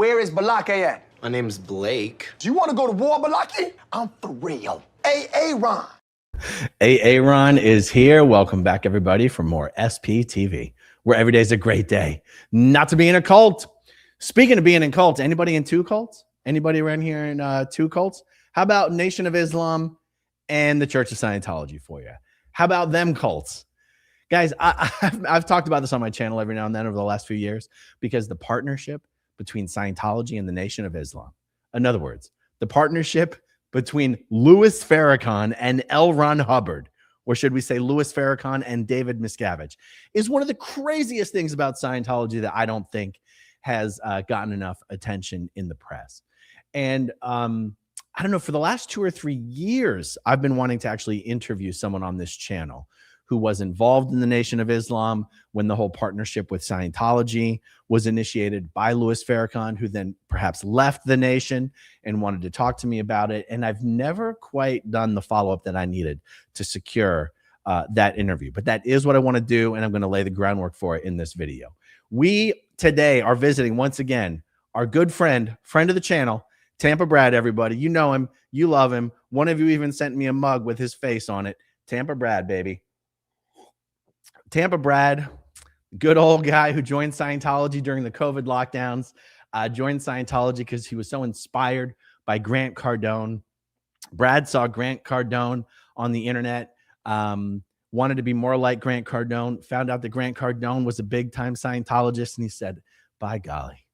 Where is Balake at? My name's Blake. Do you want to go to war, Balake? I'm for real. Ron. Ron is here. Welcome back, everybody, for more SPTV, where every day is a great day not to be in a cult. Speaking of being in cults, anybody in two cults? Anybody around here in two cults? How about Nation of Islam and the Church of Scientology for you? How about them cults? Guys, I've talked about this on my channel every now and then over the last few years because the partnership between Scientology and the Nation of Islam, in other words, the partnership between Louis Farrakhan and L. Ron Hubbard, or should we say Louis Farrakhan and David Miscavige, is one of the craziest things about Scientology that I don't think has gotten enough attention in the press. And I don't know, for the last 2 or 3 years, I've been wanting to actually interview someone on this channel who was involved in the Nation of Islam when the whole partnership with Scientology was initiated by Louis Farrakhan, who then perhaps left the nation and wanted to talk to me about it. And I've never quite done the follow-up that I needed to secure that interview. But that is what I want to do, and I'm going to lay the groundwork for it in this video. We today are visiting, once again, our good friend of the channel, Tampa Brad, everybody. You know him. You love him. One of you even sent me a mug with his face on it. Tampa Brad, baby. Tampa Brad, good old guy who joined Scientology during the COVID lockdowns, joined Scientology because he was so inspired by Grant Cardone. Brad saw Grant Cardone on the internet, wanted to be more like Grant Cardone, found out that Grant Cardone was a big-time Scientologist, and he said, by golly,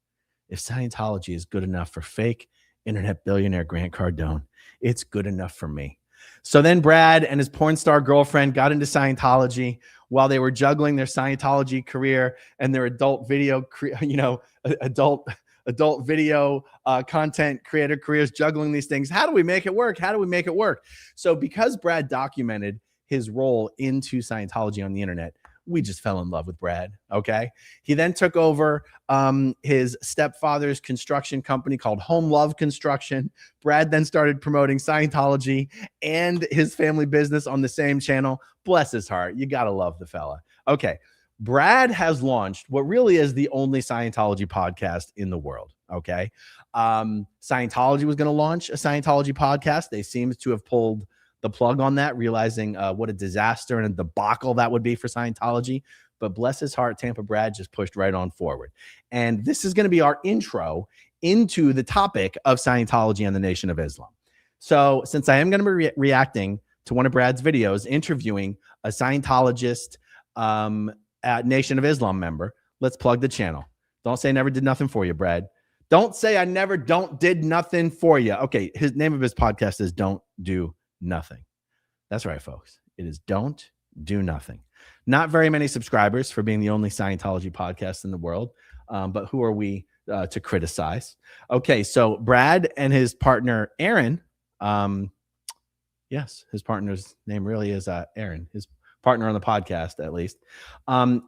if Scientology is good enough for fake internet billionaire Grant Cardone, it's good enough for me. So then Brad and his porn star girlfriend got into Scientology while they were juggling their Scientology career and their adult video, adult video content creator careers, juggling these things. How do we make it work? How do we make it work? So because Brad documented his role into Scientology on the internet, we just fell in love with Brad. Okay. He then took over his stepfather's construction company called Home Love Construction. Brad then started promoting Scientology and his family business on the same channel. Bless his heart. You got to love the fella. Okay. Brad has launched what really is the only Scientology podcast in the world. Okay. Scientology was going to launch a Scientology podcast. They seem to have pulled the plug on that, realizing what a disaster and a debacle that would be for Scientology. But bless his heart, Tampa Brad just pushed right on forward. And this is going to be our intro into the topic of Scientology and the Nation of Islam. So since I am going to be reacting to one of Brad's videos, interviewing a Scientologist Nation of Islam member, let's plug the channel. Don't say I never did nothing for you, Brad. Don't say I never did nothing for you. Okay, his name of his podcast is Don't Do Nothing. That's right, folks. It is Don't Do Nothing. Not very many subscribers for being the only Scientology podcast in the world, but who are we to criticize? Okay, so Brad and his partner Aaron, yes, his partner's name really is Aaron, his partner on the podcast at least,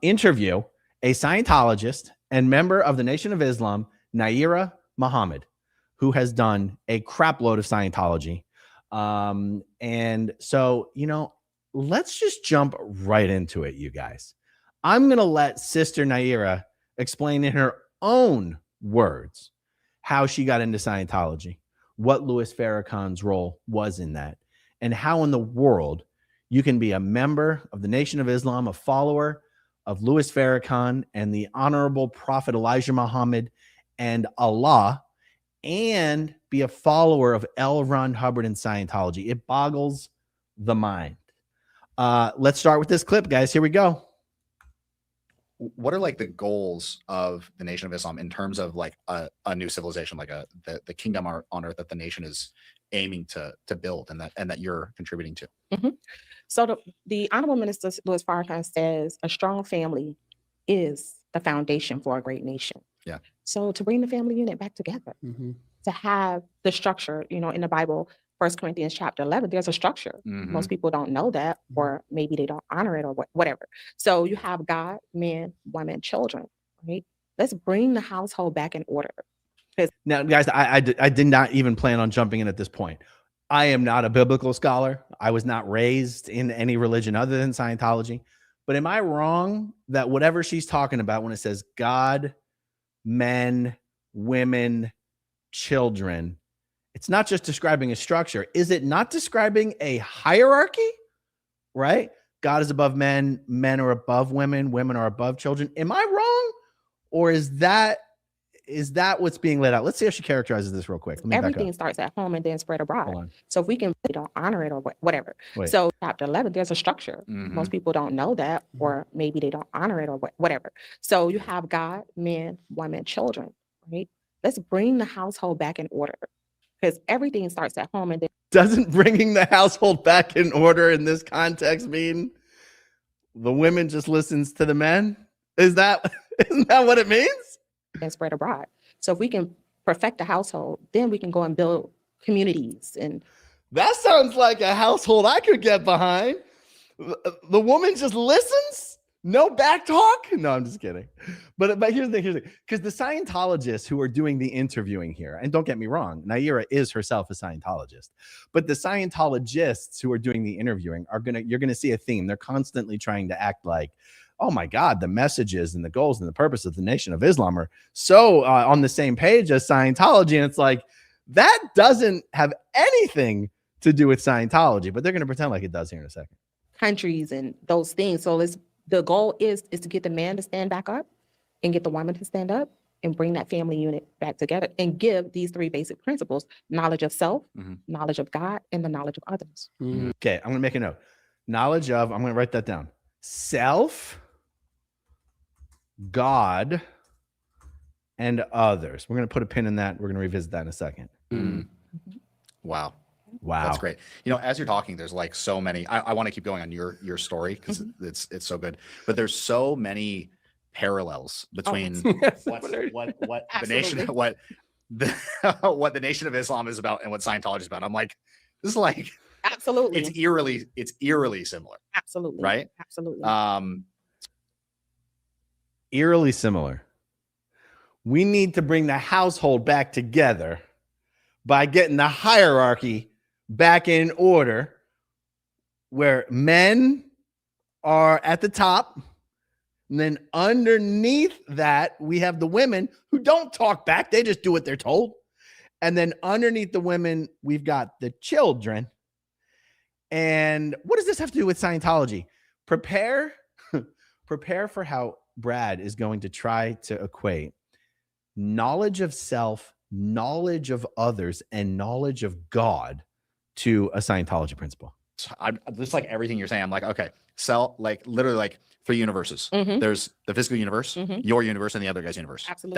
interview a Scientologist and member of the Nation of Islam, Naira Muhammad, who has done a crap load of Scientology. And so, let's just jump right into it, you guys. I'm going to let Sister Naira explain in her own words how she got into Scientology, what Louis Farrakhan's role was in that, and how in the world you can be a member of the Nation of Islam, a follower of Louis Farrakhan and the Honorable Prophet Elijah Muhammad and Allah, and be a follower of L. Ron Hubbard and Scientology. It boggles the mind. Let's start with this clip, guys. Here we go. What are like the goals of the Nation of Islam in terms of like a new civilization, like the kingdom on earth that the nation is aiming to build and that you're contributing to? Mm-hmm. So the Honorable Minister Louis Farrakhan says a strong family is the foundation for a great nation. Yeah. So to bring the family unit back together, to have the structure, in the Bible, 1 Corinthians chapter 11, there's a structure. Most people don't know that, or maybe they don't honor it or whatever. So you have God, man, woman, children, right? Let's bring the household back in order. Now, guys, I did not even plan on jumping in at this point. I am not a biblical scholar. I was not raised in any religion other than Scientology. But am I wrong that whatever she's talking about when it says God, men, women, children. It's not just describing a structure. Is it not describing a hierarchy? Right? God is above men, men are above women, women are above children. Am I wrong? Or is that what's being laid out? Let's see how she characterizes this real quick. Let me Everything starts at home and then spread abroad. Hold on. So if we can don't honor it or whatever. Wait. So chapter 11, there's a structure. Most people don't know that, or maybe they don't honor it or whatever. So you have God, men, women, children, right? Let's bring the household back in order, because everything starts at home and then Doesn't bringing the household back in order in this context mean the women just listens to the men? Isn't that what it means? spread abroad. So if we can perfect the household, then we can go and build communities. And That sounds like a household I could get behind. The woman just listens? No back talk? No, I'm just kidding. But here's the thing. Because the Scientologists who are doing the interviewing here, and don't get me wrong, Naira is herself a Scientologist, but the Scientologists who are doing the interviewing you're gonna see a theme. They're constantly trying to act like, oh my God, the messages and the goals and the purpose of the Nation of Islam are so on the same page as Scientology. And it's like, that doesn't have anything to do with Scientology, but they're going to pretend like it does here in a second. countries and those things. So the goal is to get the man to stand back up and get the woman to stand up and bring that family unit back together and give these three basic principles: knowledge of self, knowledge of God, and the knowledge of others. Okay, I'm going to make a note. Knowledge of, I'm going to write that down. Self, God, and others. We're going to put a pin in that. We're going to revisit that in a second. Wow. Wow. That's great. You know, as you're talking, there's like so many, I want to keep going on your story because it's so good, but there's so many parallels between what the nation, what the Nation of Islam is about and what Scientology is about. I'm like, this is like, Absolutely. it's eerily similar. Absolutely. Right? Absolutely. Eerily similar. We need to bring the household back together by getting the hierarchy back in order, where men are at the top, and then underneath that we have the women who don't talk back, they just do what they're told. And then underneath the women we've got the children. And what does this have to do with Scientology? Prepare for how Brad is going to try to equate knowledge of self, knowledge of others, and knowledge of God to a Scientology principle. I'm just like everything you're saying. I'm like, okay, like literally like 3 universes. There's the physical universe, your universe, and the other guy's universe. Absolutely.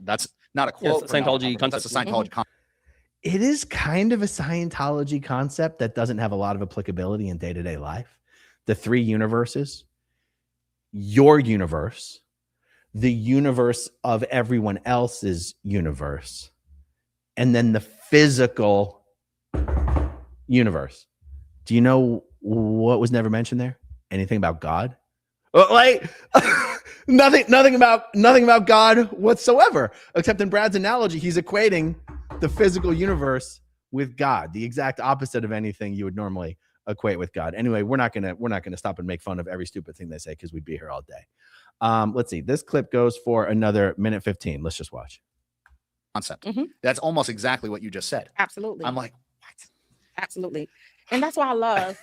That's not a quote. It's a Scientology concept. That's a Scientology concept. It is kind of a Scientology concept that doesn't have a lot of applicability in day-to-day life. The 3 universes, your universe, the universe of everyone else's universe, and then the physical universe. Do you know what was never mentioned there? Anything about God? Like nothing about God whatsoever, except in Brad's analogy, he's equating the physical universe with God, the exact opposite of anything you would normally equate with God. Anyway, we're not gonna stop and make fun of every stupid thing they say because we'd be here all day. Let's see. This clip goes for another minute 15. Let's just watch. Concept. That's almost exactly what you just said. Absolutely. I'm like, what? Absolutely. And that's why I love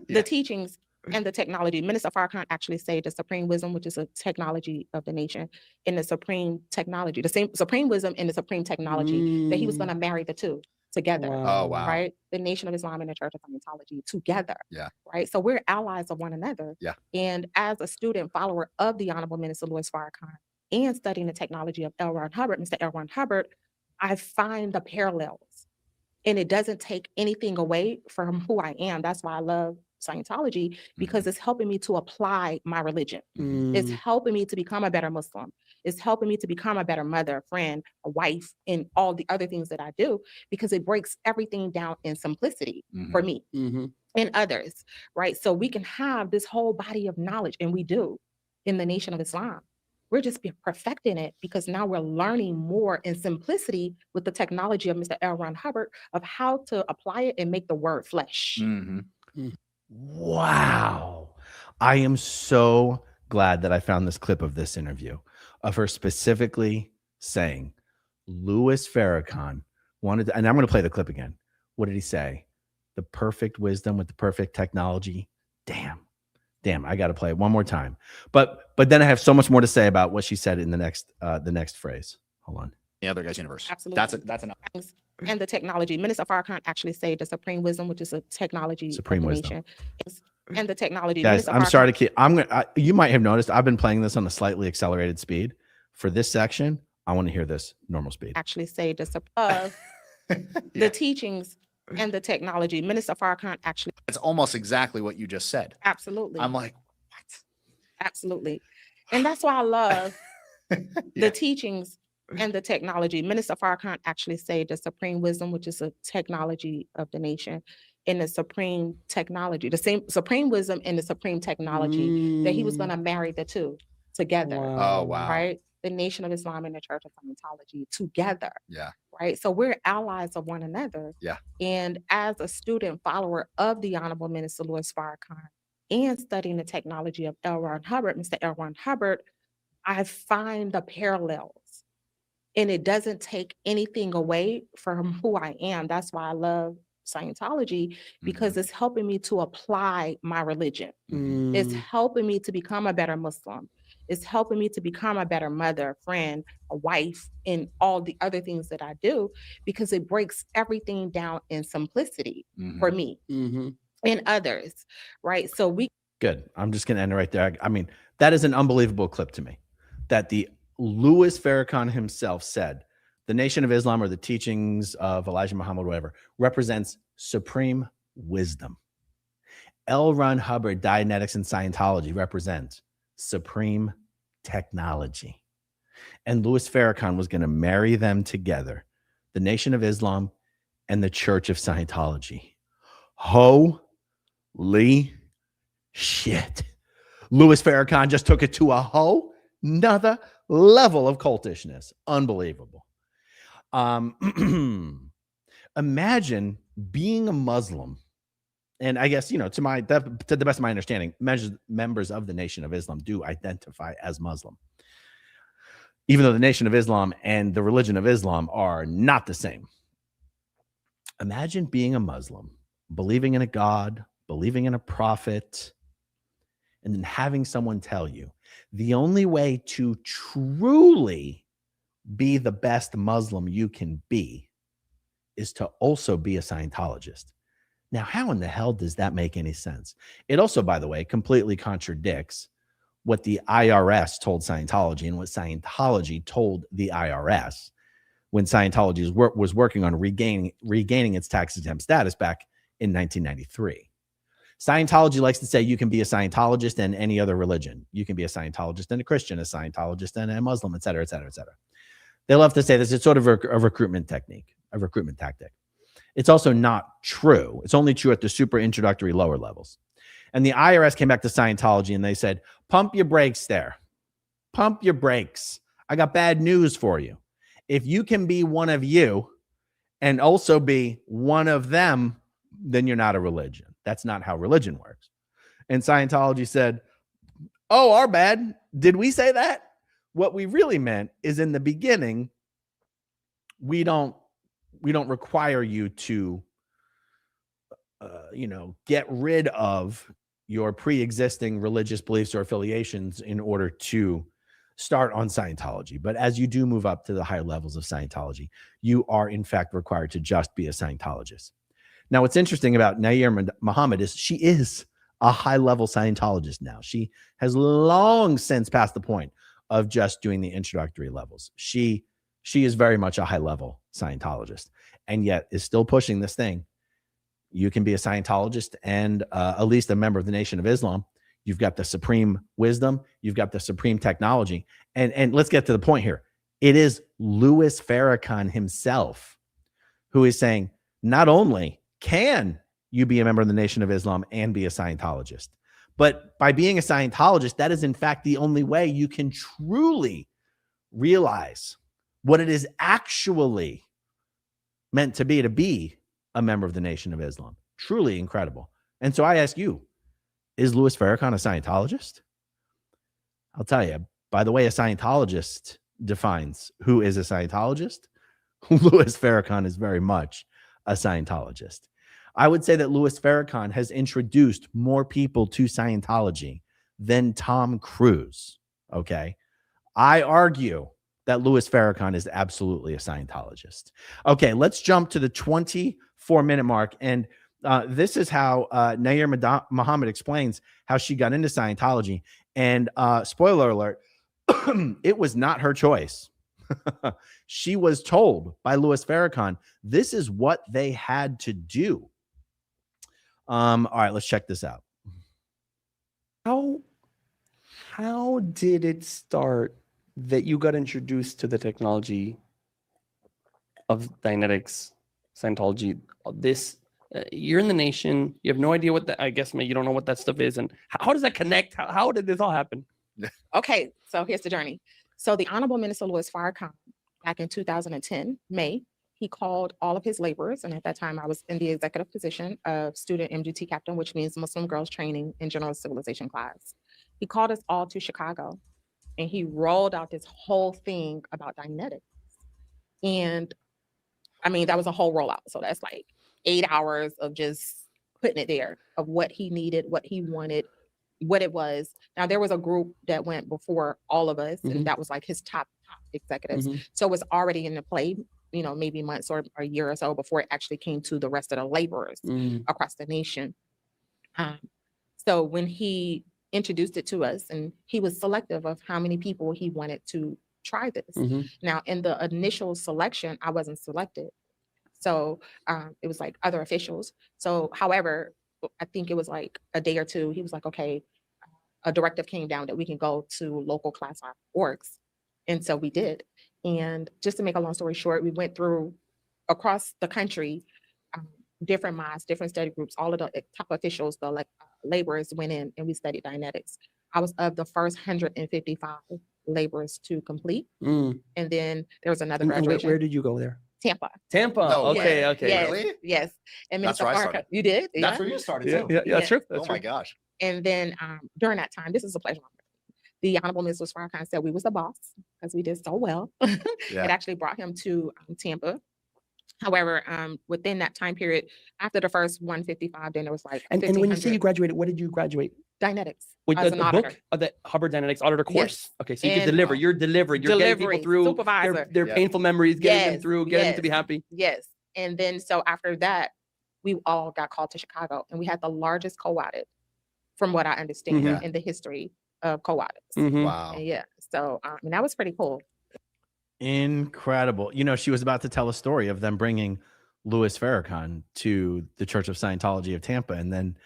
the teachings and the technology. Minister Farrakhan actually said the supreme wisdom, which is a technology of the nation, and the supreme technology, the same supreme wisdom and the supreme technology, that he was going to marry the two together. Wow. Oh, wow. Right? The Nation of Islam and the Church of Scientology together. Yeah. Right? So we're allies of one another. Yeah. And as a student follower of the Honorable Minister Louis Farrakhan and studying the technology of L. Ron Hubbard, Mr. L. Ron Hubbard, I find the parallels. And it doesn't take anything away from who I am. That's why I love Scientology, because it's helping me to apply my religion. It's helping me to become a better Muslim. It's helping me to become a better mother, friend, a wife, and all the other things that I do, because it breaks everything down in simplicity for me and others, right? So we can have this whole body of knowledge, and we do in the Nation of Islam. We're just perfecting it because now we're learning more in simplicity with the technology of Mr. L. Ron Hubbard of how to apply it and make the word flesh. Wow. I am so glad that I found this clip of this interview of her specifically saying Louis Farrakhan wanted to, and I'm going to play the clip again. What did he say? The perfect wisdom with the perfect technology. Damn, I got to play it one more time. But then I have so much more to say about what she said in the next phrase. Hold on. The other guy's universe. Absolutely. That's enough. And the technology. Minister Farrakhan actually said the supreme wisdom, which is a technology Supreme of the wisdom. nation. And the technology. Guys, Minister I'm sorry to Farrakhan- keep. You might have noticed I've been playing this on a slightly accelerated speed. For this section, I want to hear this normal speed. Actually say the teachings and the technology. Minister Farrakhan actually. It's almost exactly what you just said. Absolutely. I'm like, what? Absolutely. And that's why I love the teachings and the technology. Minister Farrakhan actually said the supreme wisdom, which is a technology of the nation, and the supreme technology, the same supreme wisdom and the supreme technology, that he was going to marry the two together. Oh, wow. Right? The Nation of Islam and the Church of Scientology together. Yeah. Right? So we're allies of one another. Yeah. And as a student follower of the Honorable Minister Louis Farrakhan and studying the technology of L. Ron Hubbard, Mr. L. Ron Hubbard, I find the parallels. And it doesn't take anything away from who I am. That's why I love Scientology, because it's helping me to apply my religion. It's helping me to become a better Muslim. It's helping me to become a better mother, friend, a wife, and all the other things that I do, because it breaks everything down in simplicity for me and others, right? So we. Good. I'm just going to end it right there. I mean, that is an unbelievable clip to me, that the Louis Farrakhan himself said the Nation of Islam, or the teachings of Elijah Muhammad, whatever, represents supreme wisdom. L. Ron Hubbard, Dianetics, and Scientology represent supreme technology. And Louis Farrakhan was going to marry them together, the Nation of Islam and the Church of Scientology. Holy shit. Louis Farrakhan just took it to a whole nother level of cultishness. Unbelievable. Imagine being a Muslim, and I guess, to the best of my understanding, members of the Nation of Islam do identify as Muslim, even though the Nation of Islam and the religion of Islam are not the same. Imagine being a Muslim, believing in a God, believing in a prophet, and then having someone tell you the only way to truly be the best Muslim you can be is to also be a Scientologist. Now, how in the hell does that make any sense? It also, by the way, completely contradicts what the IRS told Scientology and what Scientology told the IRS when Scientology was working on regaining its tax-exempt status back in 1993. Scientology likes to say you can be a Scientologist in any other religion. You can be a Scientologist and a Christian, a Scientologist and a Muslim, et cetera, et cetera, et cetera. They love to say this. It's sort of a recruitment technique, a recruitment tactic. It's also not true. It's only true at the super introductory lower levels. And the IRS came back to Scientology and they said, pump your brakes there. Pump your brakes. I got bad news for you. If you can be one of you and also be one of them, then you're not a religion. That's not how religion works. And Scientology said, oh, our bad. Did we say that? What we really meant is, in the beginning, we don't require you to, get rid of your pre-existing religious beliefs or affiliations in order to start on Scientology. But as you do move up to the higher levels of Scientology, you are in fact required to just be a Scientologist. Now, what's interesting about Nair Muhammad is she is a high-level Scientologist now. She has long since passed the point of just doing the introductory levels. She is very much a high-level Scientologist, and yet is still pushing this thing. You can be a Scientologist and at least a member of the Nation of Islam. You've got the supreme wisdom. You've got the supreme technology. And let's get to the point here. It is Louis Farrakhan himself who is saying, not only can you be a member of the Nation of Islam and be a Scientologist, but by being a Scientologist, that is in fact the only way you can truly realize what it is actually meant to be a member of the Nation of Islam. Truly incredible. And so I ask you, is Louis Farrakhan a Scientologist? I'll tell you, by the way a Scientologist defines who is a Scientologist, Louis Farrakhan is very much a Scientologist. I would say that Louis Farrakhan has introduced more people to Scientology than Tom Cruise. Okay. I argue that Louis Farrakhan is absolutely a Scientologist. Okay, let's jump to the 24-minute mark. And this is how Nair Muhammad explains how she got into Scientology. And spoiler alert, it was not her choice. She was told by Louis Farrakhan, this is what they had to do. All right, let's check this out. How did it start that you got introduced to the technology of Dianetics, Scientology? This you're in the nation, you have no idea what that. I guess maybe you don't know what that stuff is, and how does that connect? How did this all happen? Okay, so here's the journey. So the Honorable Minister Louis Farrakhan, back in 2010, May, he called all of his laborers, and at that time I was in the executive position of student MGT captain, which means Muslim Girls Training in General Civilization class. He called us all to Chicago, and he rolled out this whole thing about Dianetics. And I mean, that was a whole rollout. So that's like 8 hours of just putting it there of what he needed, what he wanted, what it was. Now, there was a group that went before all of us, and that was like his top executives. So it was already in the play, you know, maybe months or a year or so before it actually came to the rest of the laborers across the nation. So when he introduced it to us, and he was selective of how many people he wanted to try this. Now, in the initial selection, I wasn't selected. So it was like other officials. So, however, I think it was like a day or two, he was like, okay, a directive came down that we can go to local class orgs. And so we did. And just to make a long story short, we went through across the country, different mosques, different study groups, all of the top officials, the laborers went in and we studied Dianetics. I was of the first 155 laborers to complete. And then there was another graduation. Where did you go there? Tampa. No, okay, yes, okay. Yes, Really? yes. And That's Minister where I Farrakhan, started. you did? That's where you started too. Yeah, that's true. Oh my gosh. And then during that time, this is a pleasure. The Honorable Minister Farrakhan said we was the boss because we did so well. It actually brought him to Tampa. However, within that time period, after the first 155, then there was like and when you say you graduated, what did you graduate? Dianetics. With as the an auditor. book of the Hubbard Dianetics auditor course? Yes. Okay, so you can And, deliver. You're delivering. You're getting delivery, people through supervisor. their painful memories, getting them through, getting them to be happy. Yes. And then so after that, we all got called to Chicago, and we had the largest co-audit, from what I understand, in the history of co-audits. Wow. And yeah. So and that was pretty cool. Incredible. You know, she was about to tell a story of them bringing Louis Farrakhan to the Church of Scientology of Tampa, and then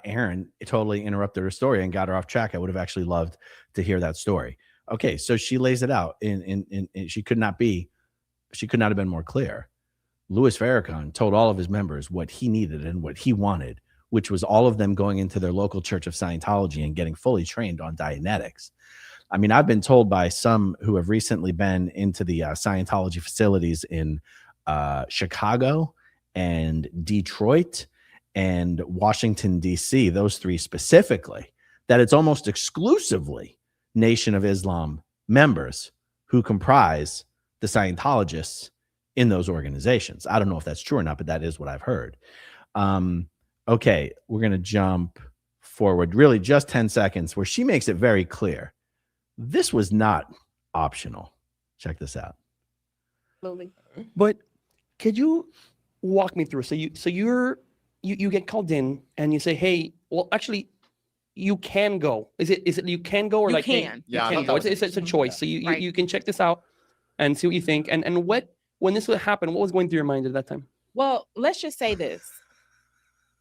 Aaron totally interrupted her story and got her off track. I would have actually loved to hear that story. Okay, so she lays it out in she could not have been more clear. Louis Farrakhan told all of his members what he needed and what he wanted, which was all of them going into their local Church of Scientology and getting fully trained on Dianetics. I mean, I've been told by some who have recently been into the Scientology facilities in Chicago and Detroit and Washington, D.C., those three specifically, that it's almost exclusively Nation of Islam members who comprise the Scientologists in those organizations. I don't know if that's true or not, but that is what I've heard. Okay, we're going to jump forward really just 10 seconds where she makes it very clear. This was not optional. Check this out. Absolutely. But could you walk me through? So you get called in and you say, hey, well, actually, you can go. Is it you can go or You like can. Hey, Yeah, you can go. It's a choice. So you can check this out and see what you think. And when this would happen, what was going through your mind at that time? Well, let's just say this.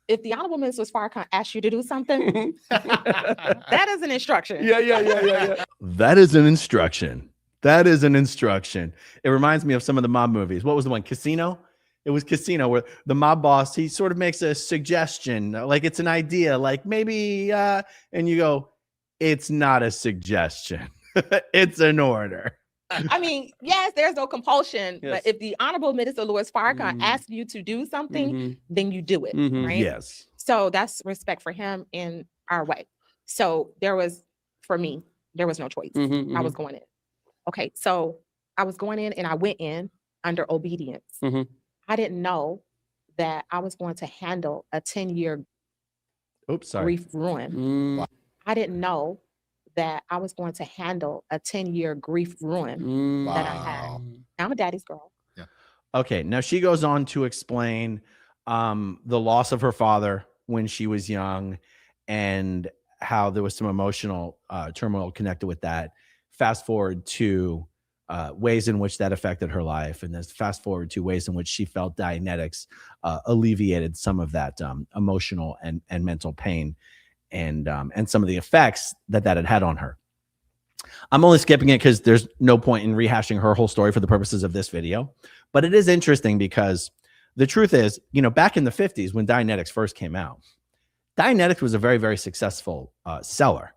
If the Honorable Minister Farrakhan asked you to do something, that is an instruction. Yeah. That is an instruction. That is an instruction. It reminds me of some of the mob movies. What was the one? Casino? It was Casino, where the mob boss, he sort of makes a suggestion, like it's an idea, like maybe, and you go, it's not a suggestion. It's an order. I mean, yes, there's no compulsion, Yes. but if the Honorable Minister Louis Farrakhan asks you to do something, then you do it, right? Yes. So that's respect for him in our way. So for me, there was no choice. I was going in. Okay, so I was going in and I went in under obedience. Mhm. I didn't know that I was going to handle a 10-year Oops, sorry. grief ruin. Mm, I didn't know that I was going to handle a 10-year grief ruin mm, that I had. Wow. I'm a daddy's girl. Okay, now she goes on to explain the loss of her father when she was young and how there was some emotional turmoil connected with that. Fast forward to ways in which that affected her life, and then fast forward to ways in which she felt Dianetics alleviated some of that emotional and mental pain and some of the effects that had on her. I'm only skipping it because there's no point in rehashing her whole story for the purposes of this video. But it is interesting because the truth is, back in the 50s when Dianetics first came out, Dianetics was a very, very successful seller.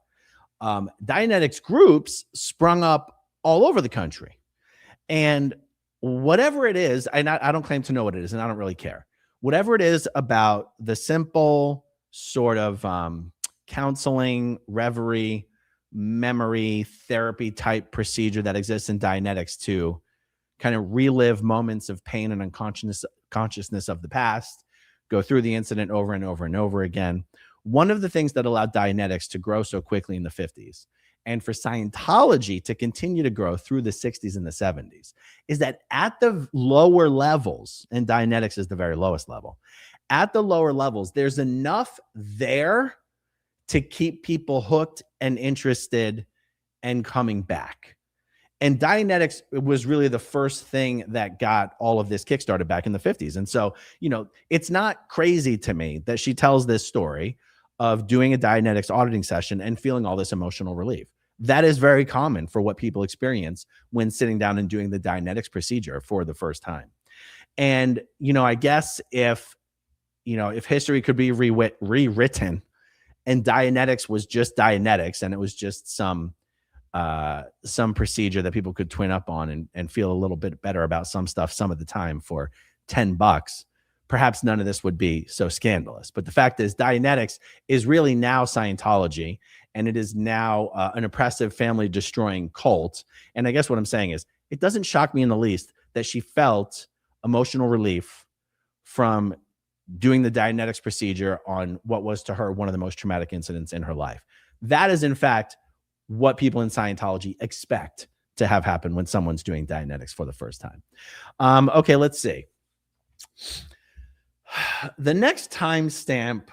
Dianetics groups sprung up all over the country. And whatever it is, and I don't claim to know what it is, and I don't really care. Whatever it is about the simple sort of counseling, reverie, memory therapy type procedure that exists in Dianetics to kind of relive moments of pain and consciousness of the past, go through the incident over and over and over again. One of the things that allowed Dianetics to grow so quickly in the 50s and for Scientology to continue to grow through the 60s and the 70s is that at the lower levels, and Dianetics is the very lowest level, at the lower levels, there's enough there to keep people hooked and interested and coming back. And Dianetics was really the first thing that got all of this kickstarted back in the 50s. And so, it's not crazy to me that she tells this story of doing a Dianetics auditing session and feeling all this emotional relief. That is very common for what people experience when sitting down and doing the Dianetics procedure for the first time. And, I guess if history could be rewritten, and Dianetics was just Dianetics, and it was just some procedure that people could twin up on and feel a little bit better about some stuff some of the time for $10, perhaps none of this would be so scandalous. But the fact is, Dianetics is really now Scientology, and it is now an oppressive, family-destroying cult. And I guess what I'm saying is, it doesn't shock me in the least that she felt emotional relief from doing the Dianetics procedure on what was to her one of the most traumatic incidents in her life. That is, in fact, what people in Scientology expect to have happen when someone's doing Dianetics for the first time. Okay, let's see. The next timestamp.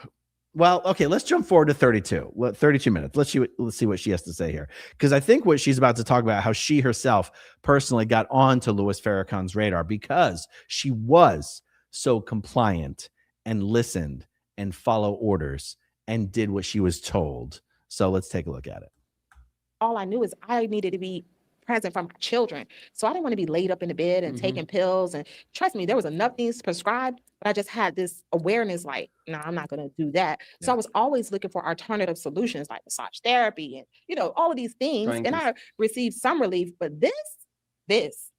Well, okay, let's jump forward to 32 minutes. Let's see what she has to say here. Because I think what she's about to talk about, how she herself personally got onto Louis Farrakhan's radar because she was so compliant and listened and followed orders and did what she was told. So let's take a look at it. All I knew is I needed to be present for my children. So I didn't want to be laid up in the bed and taking pills. And trust me, there was enough things prescribed, but I just had this awareness like, no, I'm not going to do that. Yeah. So I was always looking for alternative solutions like massage therapy and, all of these things. And I received some relief, but this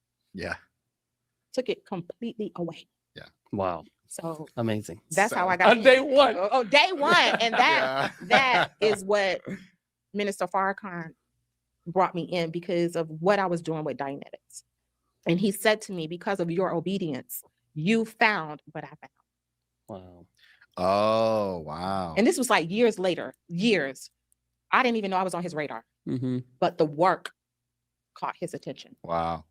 took it completely away. Yeah. Wow. So amazing. That's how I got on day one. Oh, day one. And that is what Minister Farrakhan brought me in because of what I was doing with Dianetics. And he said to me, because of your obedience, you found what I found. Wow. Oh, wow. And this was like years later, I didn't even know I was on his radar, but the work caught his attention. Wow.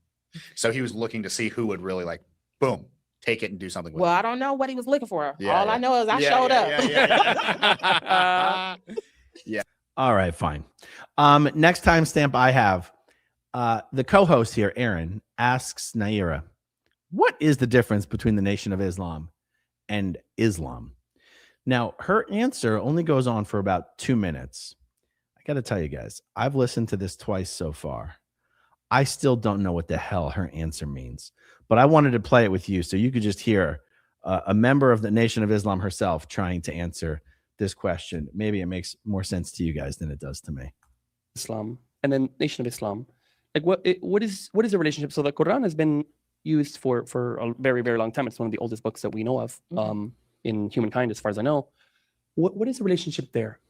So he was looking to see who would really boom, take it and do something with it. Well, I don't know what he was looking for. All I know is I showed up. Yeah. All right, fine. Next timestamp I have, the co-host here, Aaron, asks Naira, what is the difference between the Nation of Islam and Islam? Now, her answer only goes on for about 2 minutes. I got to tell you guys, I've listened to this twice so far. I still don't know what the hell her answer means, but I wanted to play it with you so you could just hear a member of the Nation of Islam herself trying to answer this question. Maybe it makes more sense to you guys than it does to me. Islam and then Nation of Islam, like what is the relationship? So the Quran has been used for a very, very long time. It's one of the oldest books that we know of in humankind, as far as I know. What is the relationship there?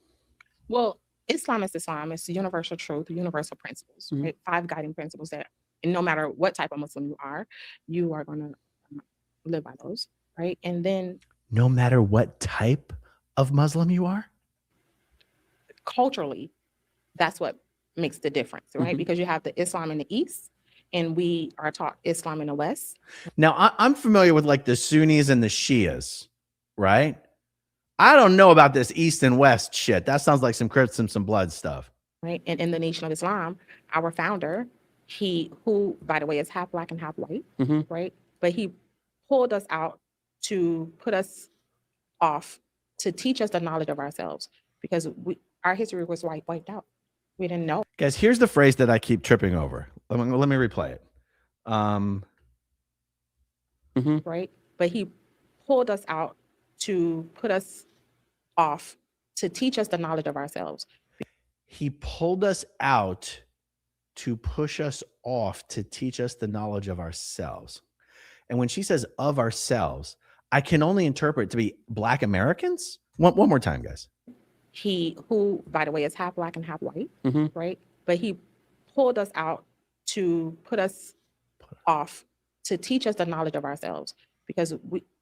Well, Islam is Islam. It's the universal truth, the universal principles, right? 5 guiding principles that And no matter what type of Muslim you are going to live by those, right? And then No matter what type of Muslim you are? culturally, that's what makes the difference, right? Mhm. Because you have the Islam in the East, and we are taught Islam in the West, Now, I'm familiar with like the Sunnis and the Shias, right? I don't know about this East and West shit. That sounds like some Crips and some blood stuff. right? And in the Nation of Islam, our founder, who, by the way, is half black and half white, Mhm. right? But he pulled us out to put us off, to teach us the knowledge of ourselves, because our history was wiped out. We didn't know. Guys, here's the phrase that I keep tripping over. Let me replay it. Right? But he pulled us out to put us off, to teach us the knowledge of ourselves. He pulled us out to push us off to teach us the knowledge of ourselves. And when she says of ourselves, I can only interpret to be Black Americans. One more time, guys. Who, by the way, is half black and half white, Mhm. right? But he pulled us out to put us off, to teach us the knowledge of ourselves, because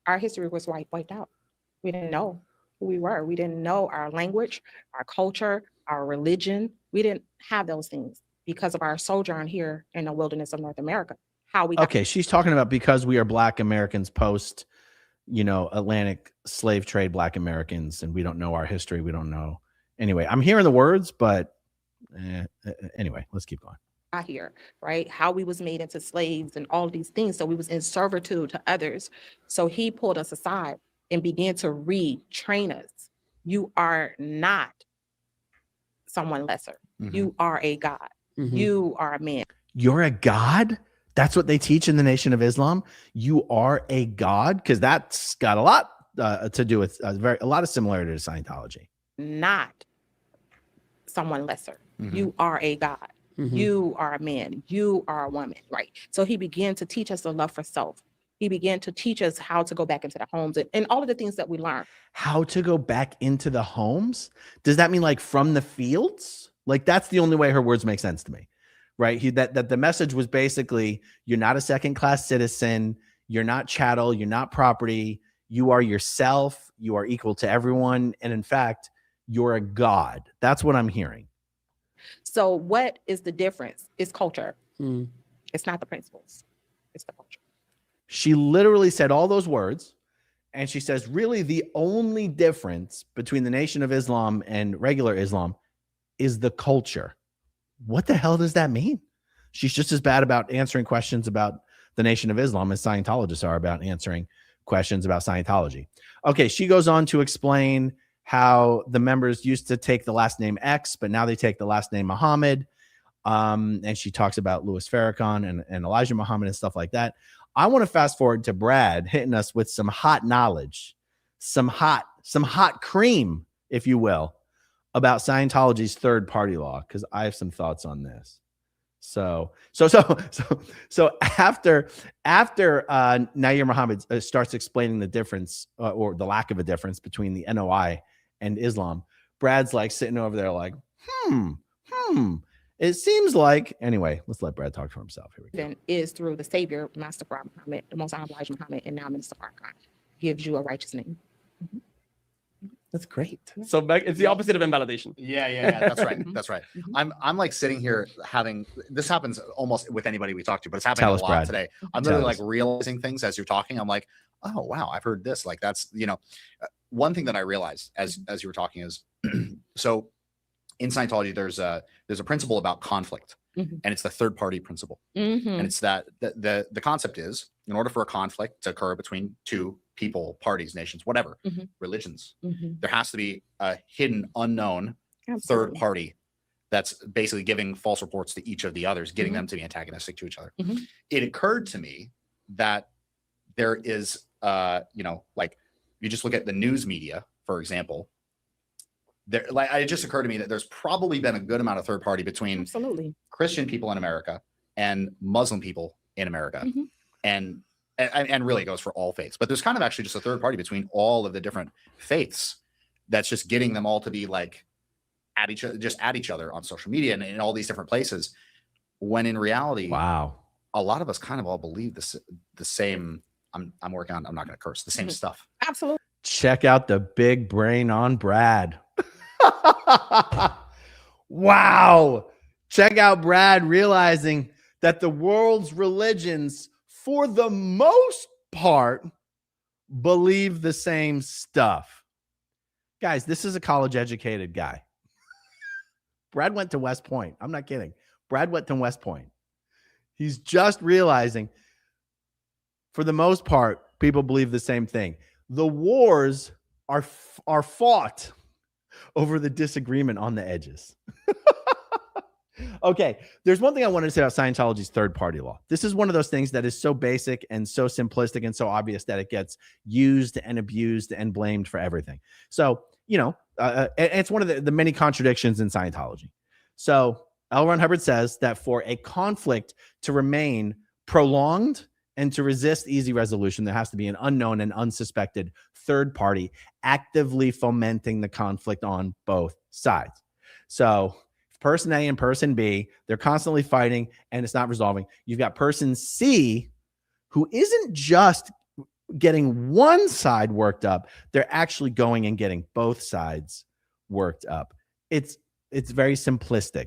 our history was wiped out. We didn't know who we were. We didn't know our language, our culture, our religion. We didn't have those things because of our sojourn here in the wilderness of North America. Okay, she's talking about because we are Black Americans post, Atlantic slave trade Black Americans, and we don't know our history. We don't know. Anyway, I'm hearing the words, but anyway, let's keep going. Here, right? How we was made into slaves and all these things. So we was in servitude to others. So he pulled us aside and began to retrain us. You are not someone lesser. Mhm. You are a God. Mhm. You are a man. You're a god? That's what they teach in the Nation of Islam. You are a god, because that's got a lot to do with a lot of similarity to Scientology. Not someone lesser. Mhm. You are a God. Mhm. You are a man. You are a woman, right? So he began to teach us the love for self. He began to teach us how to go back into the homes and all of the things that we learned. How to go back into the homes? Does that mean like from the fields? Like that's the only way her words make sense to me, right? That the message was basically, you're not a second class citizen. You're not chattel. You're not property. You are yourself. You are equal to everyone. And in fact, you're a god. That's what I'm hearing. So what is the difference? It's culture. Mm. It's not the principles. It's the culture. She literally said all those words. And she says, really, the only difference between the Nation of Islam and regular Islam is the culture. What the hell does that mean? She's just as bad about answering questions about the Nation of Islam as Scientologists are about answering questions about Scientology. Okay, she goes on to explain how the members used to take the last name X, but now they take the last name Muhammad. And she talks about Louis Farrakhan and Elijah Muhammad and stuff like that. I want to fast forward to Brad hitting us with some hot knowledge, some hot cream, if you will, about Scientology's third party law, because I have some thoughts on this. So after Nair Muhammad starts explaining the difference or the lack of a difference between the NOI and Islam, Brad's like sitting over there like, it seems like, anyway, let's let Brad talk for himself. Here we go. Then is through the Savior, Master Farrakhan Muhammad, the Most Honorable Elijah Muhammad, and now Minister Farrakhan gives you a righteous name. That's great. So back, it's the opposite of invalidation. Yeah. That's right. Mhm. That's right. Mhm. I'm like sitting here having this happens almost with anybody we talk to, but it's happening Tell a us, lot Brad. today. I'm Tell literally us. like realizing things as you're talking. I'm like, oh wow, I've heard this. Like that's one thing that I realized as you were talking is so in Scientology there's a principle about conflict, Mhm. and it's the third party principle. Mhm. And it's that the concept is, in order for a conflict to occur between two people, parties, nations, whatever, Mhm. religions, Mhm. there has to be a hidden, unknown third Absolutely. party that's basically giving false reports to each of the others, getting Mhm. them to be antagonistic to each other. Mhm. It occurred to me that there is, like you just look at the news media, for example. It just occurred to me that there's probably been a good amount of third party between Absolutely. Christian people in America and Muslim people in America. Mhm. And really it goes for all faiths, but there's kind of actually just a third party between all of the different faiths that's just getting them all to be like at each other on social media and in all these different places, when in reality, Wow. a lot of us kind of all believe the same. I'm working on. I'm not going to curse. The same stuff. Absolutely. Check out the big brain on Brad. Wow. Check out Brad realizing that the world's religions, for the most part, believe the same stuff. Guys, this is a college educated guy. Brad went to West Point. I'm not kidding. Brad went to West Point. He's just realizing, for the most part, people believe the same thing. The wars are fought over the disagreement on the edges. Okay, there's one thing I wanted to say about Scientology's third-party law. This is one of those things that is so basic and so simplistic and so obvious that it gets used and abused and blamed for everything. So, it's one of the many contradictions in Scientology. So L. Ron Hubbard says that for a conflict to remain prolonged and to resist easy resolution, there has to be an unknown and unsuspected third party actively fomenting the conflict on both sides. So person A and person B, they're constantly fighting and it's not resolving. You've got person C who isn't just getting one side worked up, they're actually going and getting both sides worked up. It's very simplistic.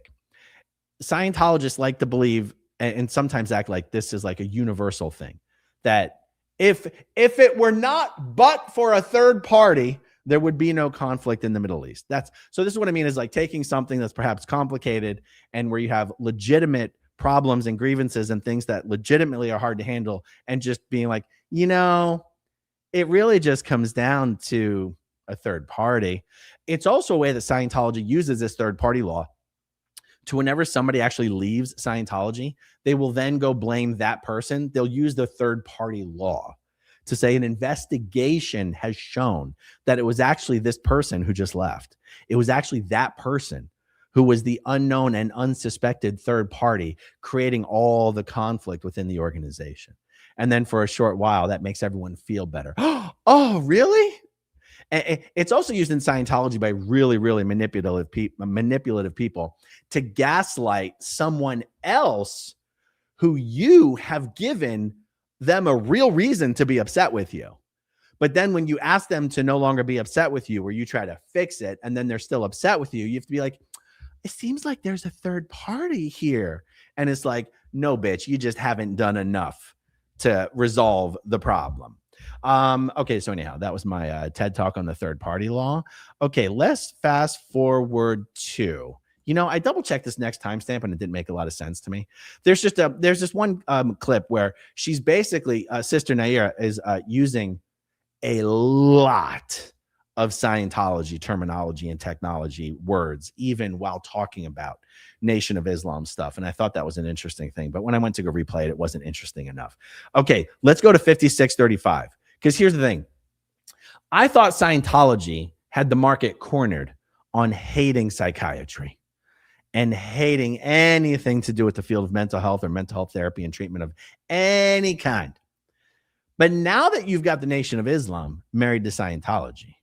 Scientologists like to believe and sometimes act like this is like a universal thing, that if it were not but for a third party, there would be no conflict in the Middle East. So this is what I mean, is like taking something that's perhaps complicated and where you have legitimate problems and grievances and things that legitimately are hard to handle and just being like, it really just comes down to a third party. It's also a way that Scientology uses this third party law to, whenever somebody actually leaves Scientology, they will then go blame that person. They'll use the third party law to say an investigation has shown that it was actually this person who just left. It was actually that person who was the unknown and unsuspected third party creating all the conflict within the organization. And then for a short while, that makes everyone feel better. Oh, really? It's also used in Scientology by really, really manipulative people to gaslight someone else who you have given them a real reason to be upset with you. But then when you ask them to no longer be upset with you, or you try to fix it and then they're still upset with you, you have to be like, it seems like there's a third party here. And it's like, no, bitch, you just haven't done enough to resolve the problem. Okay, so anyhow, that was my TED talk on the third party law. Okay, let's fast forward to, I double checked this next timestamp and it didn't make a lot of sense to me. There's this one clip where she's basically, Sister Naira is using a lot of Scientology terminology and technology words, even while talking about Nation of Islam stuff. And I thought that was an interesting thing. But when I went to go replay it, it wasn't interesting enough. Okay, let's go to 5635. Because here's the thing. I thought Scientology had the market cornered on hating psychiatry and hating anything to do with the field of mental health or mental health therapy and treatment of any kind. But now that you've got the Nation of Islam married to Scientology,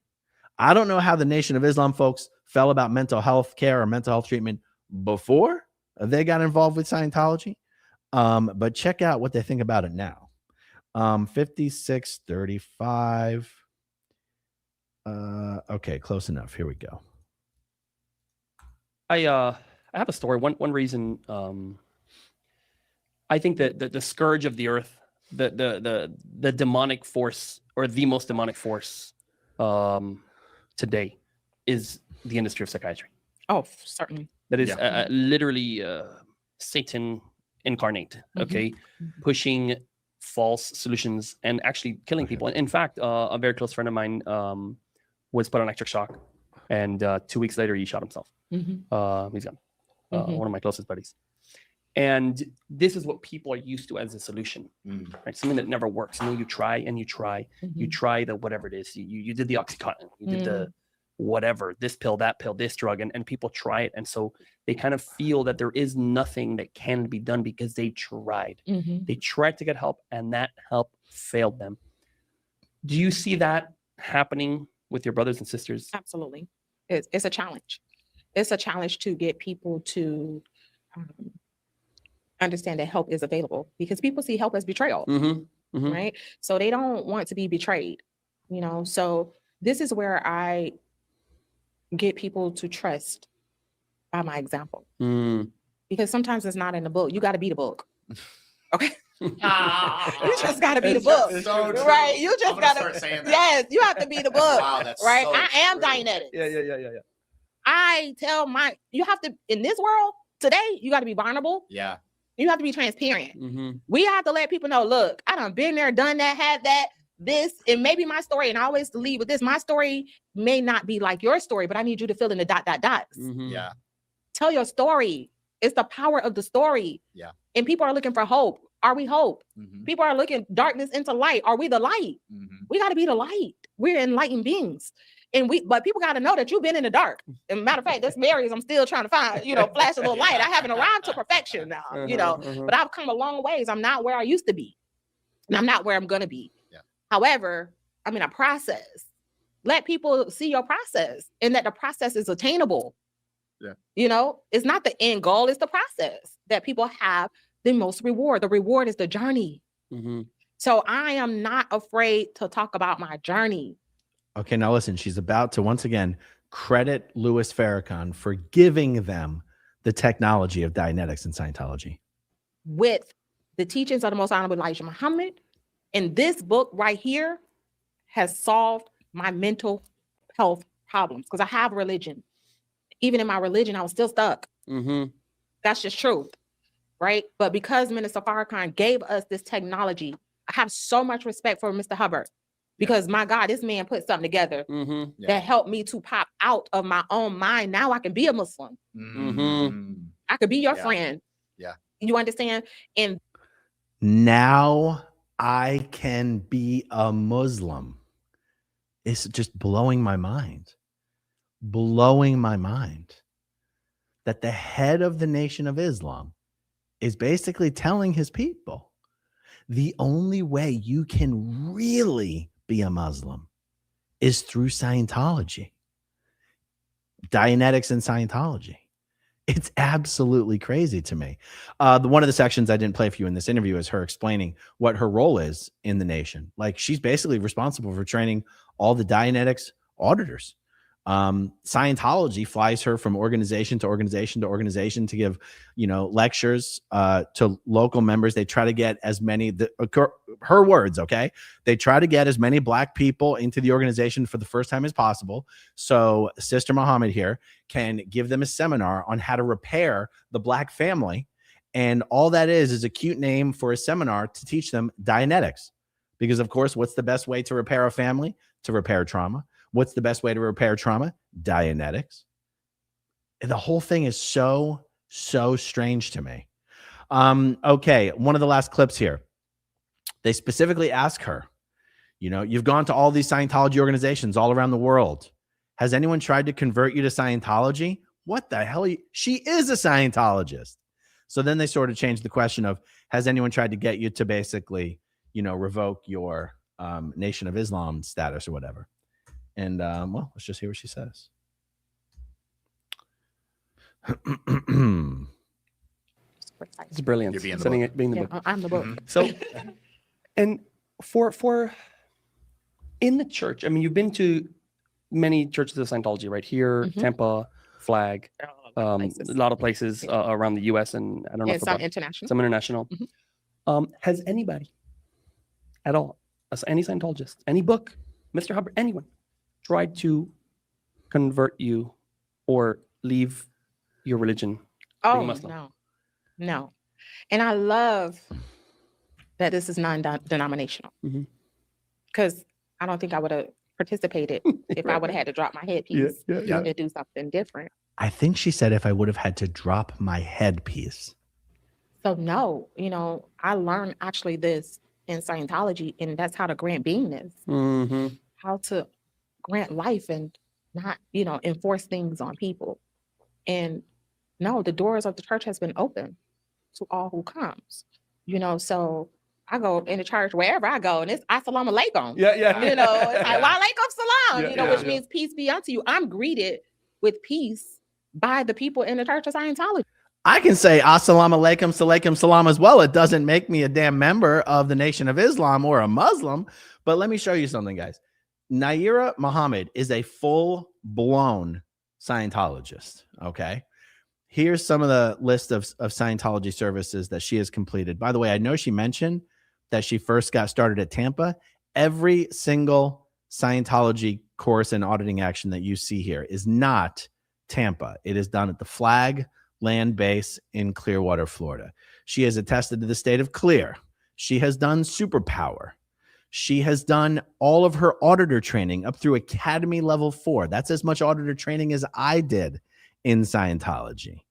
I don't know how the Nation of Islam folks felt about mental health care or mental health treatment before they got involved with Scientology. But check out what they think about it now. 5635. Okay, close enough. Here we go. I have a story. One reason I think that the scourge of the earth, the demonic force, or the most demonic force today, is the industry of psychiatry. Oh, certainly. That is literally Satan incarnate. Okay, pushing false solutions and actually killing people. In fact, a very close friend of mine was put on electric shock, and 2 weeks later he shot himself. He's gone. One of my closest buddies. And this is what people are used to as a solution, right? Something that never works. You try and you try, you try the whatever it is. You did the Oxycontin, you did the whatever, this pill, that pill, this drug, and people try it. And so they kind of feel that there is nothing that can be done because they tried. They tried to get help and that help failed them. Do you see that happening with your brothers and sisters? Absolutely. It's a challenge. It's a challenge to get people to understand that help is available, because people see help as betrayal, Mhm. right? So they don't want to be betrayed, So this is where I get people to trust by my example, Mm. because sometimes it's not in the book. You got to be the book. Okay. You You just got to be the It's book, so true. right? You I'm just gonna got start to, saying that. yes, you have to be the book, Wow, that's right? so I am true. Dianetics. Yeah. I tell you have to, in this world today, you got to be vulnerable. Yeah. You have to be transparent. Mhm. We have to let people know, look, I done been there, done that, had that, this, and maybe my story, and I always lead with this, my story may not be like your story, but I need you to fill in the dots. Mhm. Yeah. Tell your story. It's the power of the story. Yeah. And people are looking for hope. Are we hope? Mhm. People are looking darkness into light. Are we the light? Mhm. We got to be the light. We're enlightened beings. But people got to know that you've been in the dark. And matter of fact, this Mary's, I'm still trying to find, flash a little light. I haven't arrived to perfection now, but I've come a long ways. I'm not where I used to be. And I'm not where I'm going to be. Yeah. However, I'm in a process. Let people see your process and that the process is attainable. Yeah. It's not the end goal. It's the process that people have the most reward. The reward is the journey. Mhm. So I am not afraid to talk about my journey. Okay, now listen, she's about to once again credit Louis Farrakhan for giving them the technology of Dianetics and Scientology. With the teachings of the Most Honorable Elijah Muhammad, and this book right here has solved my mental health problems, because I have religion. Even in my religion, I was still stuck. Mhm. That's just truth, right? But because Minister Farrakhan gave us this technology, I have so much respect for Mr. Hubbard, because my God, this man put something together Mhm. Yeah. that helped me to pop out of my own mind. Now I can be a Muslim. Mhm. I could be your Yeah. friend. Yeah. You understand? And Now I can be a Muslim. It's just blowing my mind. Blowing my mind that the head of the Nation of Islam is basically telling his people the only way you can really be a Muslim is through Scientology, Dianetics and Scientology. It's absolutely crazy to me. One of the sections I didn't play for you in this interview is her explaining what her role is in the Nation. Like, she's basically responsible for training all the Dianetics auditors. Scientology flies her from organization to organization to organization to give, lectures to local members. They try to get as many, her words, okay? They try to get as many Black people into the organization for the first time as possible. So Sister Muhammad here can give them a seminar on how to repair the Black family. And all that is a cute name for a seminar to teach them Dianetics. Because, of course, what's the best way to repair a family? To repair trauma. What's the best way to repair trauma? Dianetics. And the whole thing is so strange to me. Okay, one of the last clips here. They specifically ask her, you've gone to all these Scientology organizations all around the world. Has anyone tried to convert you to Scientology? What the hell? She is a Scientologist. So then they sort of changed the question of, has anyone tried to get you to basically, revoke your Nation of Islam status or whatever? And well, let's just hear what she says. It's brilliant. You're being the Sending book. it, being the yeah, book. I'm the book. So, and for in the church, I mean, you've been to many churches of Scientology, right? Here, Mhm. Tampa, Flag, a Places. lot of places around the U.S. and I don't know And if some about international. some international. Mhm. Has anybody at all, any Scientologist, any book, Mr. Hubbard, anyone, tried to convert you or leave your religion? Oh, Muslim? no. And I love that this is non-denominational, Mhm. because I don't think I would have participated if I would have had to drop my headpiece Yeah. and do something different. I think she said if I would have had to drop my headpiece. So no, I learned actually this in Scientology, and that's how to grant beingness, Mhm. how to grant life and not, enforce things on people. And no, the doors of the church has been open to all who comes, so I go in the church wherever I go, and it's assalamu alaikum. Yeah. It's like, wa alaikum salam, Yeah, which means peace be unto you. I'm greeted with peace by the people in the Church of Scientology. I can say assalamu alaikum, salam as well. It doesn't make me a damn member of the Nation of Islam or a Muslim. But let me show you something, guys. Naira Muhammad is a full-blown Scientologist, okay? Here's some of the list of Scientology services that she has completed. By the way, I know she mentioned that she first got started at Tampa. Every single Scientology course and auditing action that you see here is not Tampa. It is done at the Flag land base in Clearwater, Florida. She has attested to the state of clear. She has done superpower. She has done all of her auditor training up through Academy Level 4. That's as much auditor training as I did in Scientology.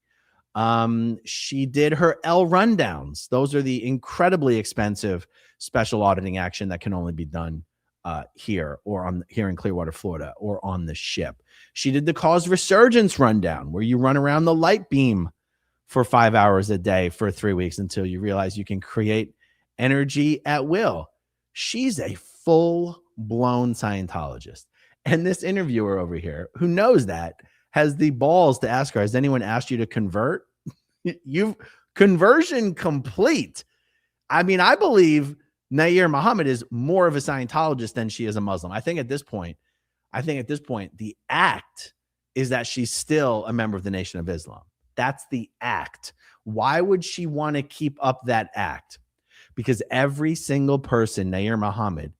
She did her L rundowns. Those are the incredibly expensive special auditing action that can only be done here in Clearwater, Florida, or on the ship. She did the cause resurgence rundown, where you run around the light beam for 5 hours a day for 3 weeks until you realize you can create energy at will. She's a full-blown Scientologist. And this interviewer over here, who knows that, has the balls to ask her, has anyone asked you to convert? You've conversion complete. I mean, I believe Nair Muhammad is more of a Scientologist than she is a Muslim. I think at this point, the act is that she's still a member of the Nation of Islam. That's the act. Why would she want to keep up that act? Because every single person, Nair Muhammad,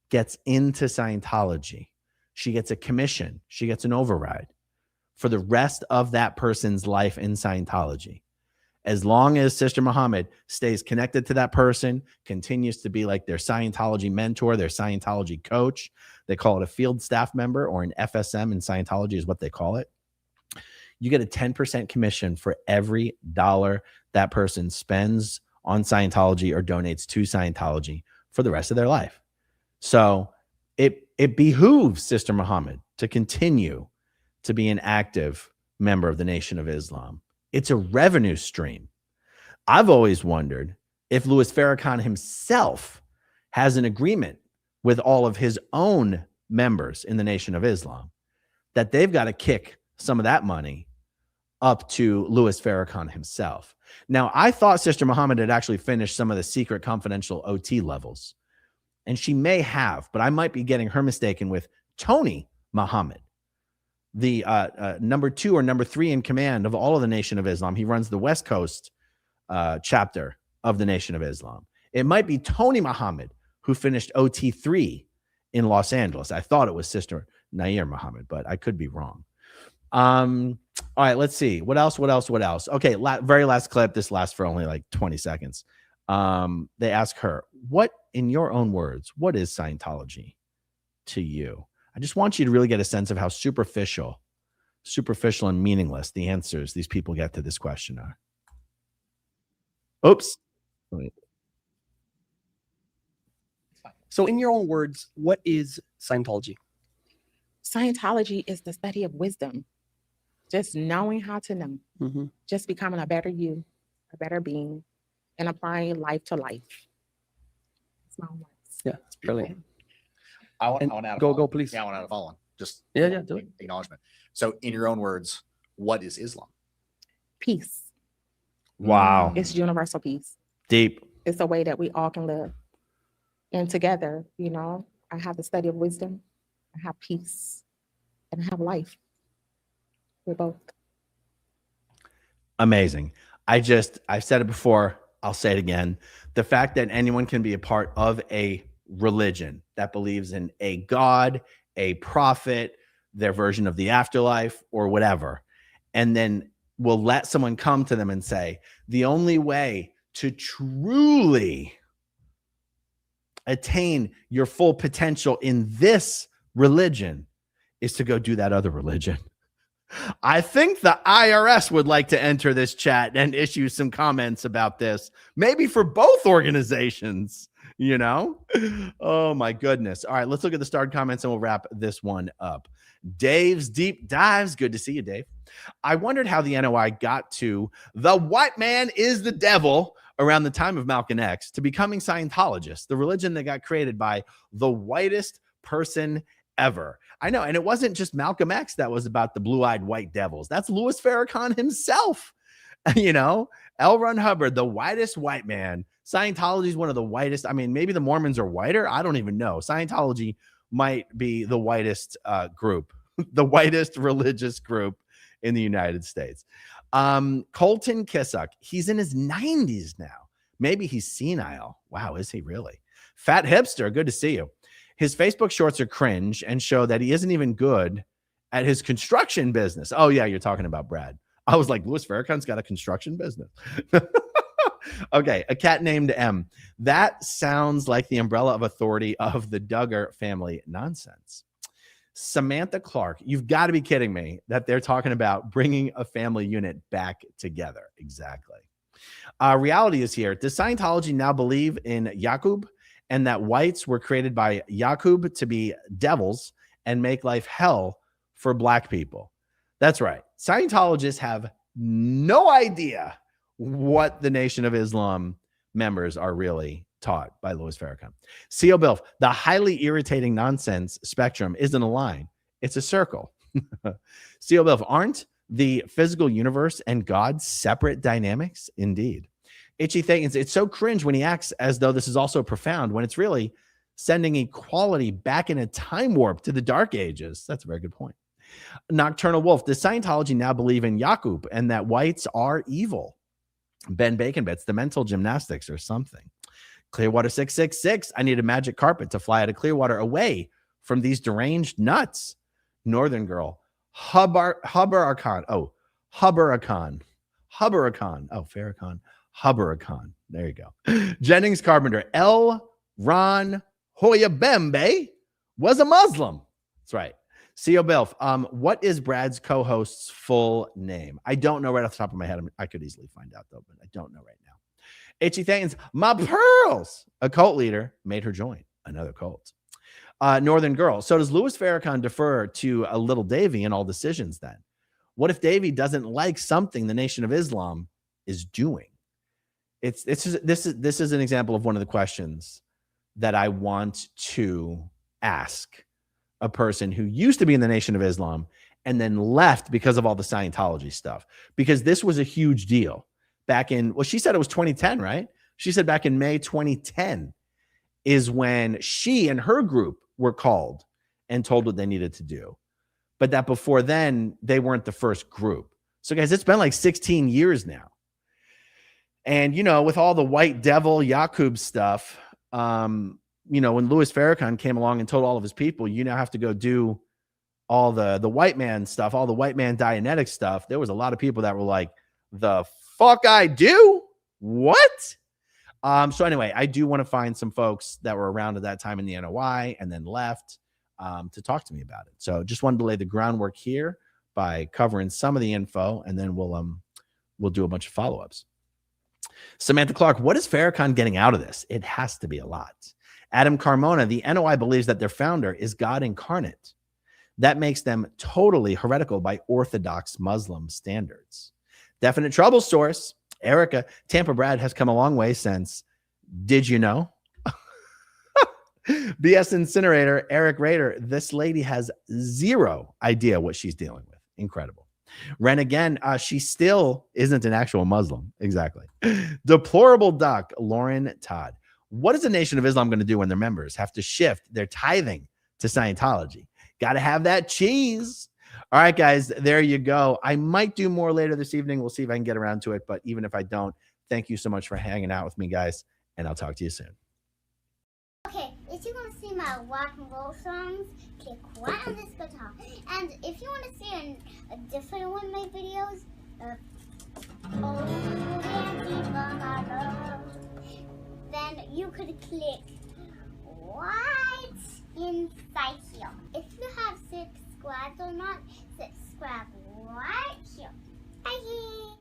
gets into Scientology. She gets a commission. She gets an override for the rest of that person's life in Scientology. As long as Sister Muhammad stays connected to that person, continues to be like their Scientology mentor, their Scientology coach, they call it a field staff member, or an FSM in Scientology is what they call it. You get a 10% commission for every dollar that person spends on Scientology or donates to Scientology for the rest of their life. So it behooves Sister Muhammad to continue to be an active member of the Nation of Islam. It's a revenue stream. I've always wondered if Louis Farrakhan himself has an agreement with all of his own members in the Nation of Islam, that they've got to kick some of that money up to Louis Farrakhan himself. Now, I thought Sister Muhammad had actually finished some of the secret confidential OT levels, and she may have, but I might be getting her mistaken with Tony Muhammad, the number 2 or number 3 in command of all of the Nation of Islam. He runs the West Coast chapter of the Nation of Islam. It might be Tony Muhammad who finished OT3 in Los Angeles. I thought it was Sister Nair Muhammad, but I could be wrong. All right, let's see. What else? Okay, very last clip. This lasts for only like 20 seconds. They ask her, what, in your own words, what is Scientology to you? I just want you to really get a sense of how superficial and meaningless the answers these people get to this question are. Oops. Wait. So in your own words, what is Scientology? Scientology is the study of wisdom, just knowing how to know, just becoming a better you, a better being, and applying life to life. That's my words. Yeah, it's brilliant. I want to add a go, please. Yeah, I want to add a follow-on. Just do it. Acknowledgement. So, in your own words, what is Islam? Peace. Wow. It's universal peace. Deep. It's a way that we all can live. And together, you know, I have the study of wisdom, I have peace, and I have life. We're both. Amazing. I've said it before, I'll say it again. The fact that anyone can be a part of a religion that believes in a God, a prophet, their version of the afterlife, or whatever, and then will let someone come to them and say, the only way to truly attain your full potential in this religion is to go do that other religion. I think the IRS would like to enter this chat and issue some comments about this, maybe for both organizations, you know? Oh my goodness. All right, let's look at the starred comments and we'll wrap this one up. Dave's Deep Dives. Good to see you, Dave. I wondered how the NOI got to the white man is the devil around the time of Malcolm X to becoming Scientologist, the religion that got created by the whitest person ever. I know. And it wasn't just Malcolm X that was about the blue-eyed white devils. That's Louis Farrakhan himself. You know, L. Ron Hubbard, the whitest white man. Scientology is one of the whitest. I mean, maybe the Mormons are whiter. I don't even know. Scientology might be the whitest group, the whitest religious group in the United States. Colton Kissock, he's in his 90s now. Maybe he's senile. Wow, is he really? Fat Hipster, good to see you. His Facebook shorts are cringe and show that he isn't even good at his construction business. Oh, yeah, you're talking about Brad. I was like, Louis Farrakhan's got a construction business. Okay, a cat named M. That sounds like the umbrella of authority of the Duggar family nonsense. Samantha Clark, you've got to be kidding me that they're talking about bringing a family unit back together. Exactly. Reality is here. Does Scientology now believe in Yakub and that whites were created by Yakub to be devils and make life hell for black people? That's right. Scientologists have no idea what the Nation of Islam members are really taught by Louis Farrakhan. C.O. Bilf, the highly irritating nonsense spectrum isn't a line. It's a circle. C.O. Bilf, aren't the physical universe and God separate dynamics? Indeed. Itchy Things, it's so cringe when he acts as though this is also profound when it's really sending equality back in a time warp to the Dark Ages. That's a very good point. Nocturnal Wolf, does Scientology now believe in Yakub and that whites are evil? Ben Bacon Bits, the mental gymnastics or something. Clearwater 666, I need a magic carpet to fly out of Clearwater away from these deranged nuts. Northern Girl, Hubbaracon. Oh, Hubbaracon. Hubbaracon. Oh, Farrakhan. Hubbaracon. There you go. Jennings Carpenter, L. Ron Hoyabembe was a Muslim. That's right. C.O. Belf, what is Brad's co-host's full name? I don't know right off the top of my head. I could easily find out, though, but I don't know right now. Itchy Things, my pearls. A cult leader made her join another cult. Northern Girl. So does Louis Farrakhan defer to a little Davy in all decisions then? What if Davy doesn't like something the Nation of Islam is doing? This is an example of one of the questions that I want to ask a person who used to be in the Nation of Islam and then left because of all the Scientology stuff, because this was a huge deal back in, well, she said it was 2010, right? She said back in May 2010 is when she and her group were called and told what they needed to do. But that before then, they weren't the first group. So guys, it's been like 16 years now. And, you know, with all the white devil Yakub stuff, you know, when Louis Farrakhan came along and told all of his people, you now have to go do all the white man stuff, all the white man Dianetics stuff. There was a lot of people that were like, the fuck I do? What? So anyway, I do want to find some folks that were around at that time in the NOI and then left to talk to me about it. So just wanted to lay the groundwork here by covering some of the info, and then we'll do a bunch of follow-ups. Samantha Clark, what is Farrakhan getting out of this? It has to be a lot. Adam Carmona, the NOI believes that their founder is God incarnate. That makes them totally heretical by Orthodox Muslim standards. Definite trouble source. Erica, Tampa Brad has come a long way since. Did you know? BS Incinerator, Eric Rader, this lady has zero idea what she's dealing with. Incredible. Ren again, she still isn't an actual Muslim. Exactly. Deplorable Duck, Lauren Todd. What is the Nation of Islam going to do when their members have to shift their tithing to Scientology? Got to have that cheese. All right, guys, there you go. I might do more later this evening. We'll see if I can get around to it. But even if I don't, thank you so much for hanging out with me, guys. And I'll talk to you soon. Okay, if you want to see my rock and roll songs, click right on this guitar. And if you want to see a different one of my videos, then you could click right inside here. If you have subscribed or not, subscribe right here. Bye.